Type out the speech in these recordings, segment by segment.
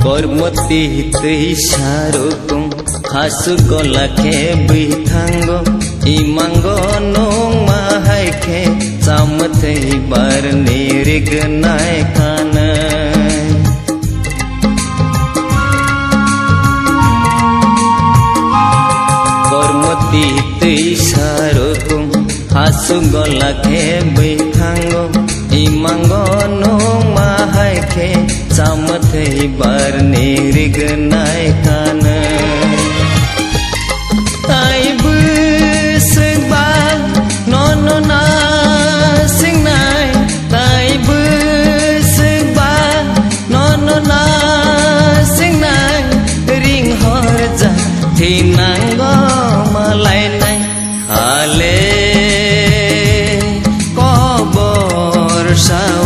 kormoti tei sarukum hasu golake bitanggo imanggo nung mahai ke samtei bar nirignai kanai kormoti tei sarukum hasu golake bitanggo imanggo nung mahai ke samtei bar nirignai kanai tai buseng ba nono na sing nai tai buseng ba nono na sing nai ring hor ja thinanggo malai nai ale kobor sao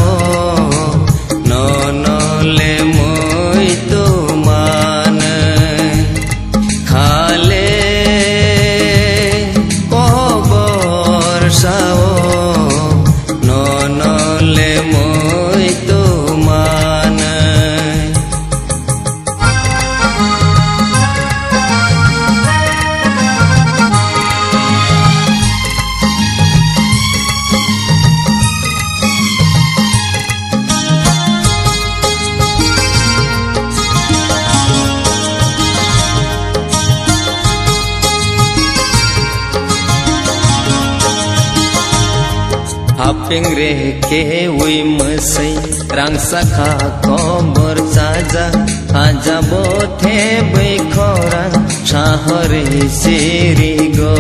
Haping reke ui mesai rangsa kha kobor saja aja bothe bai khoran shahore sirigo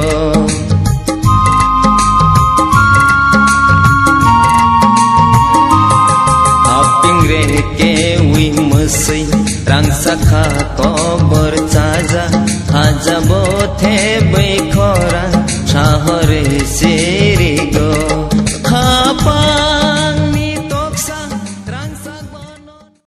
Haping reke ui mesai rangsa kha kobor saja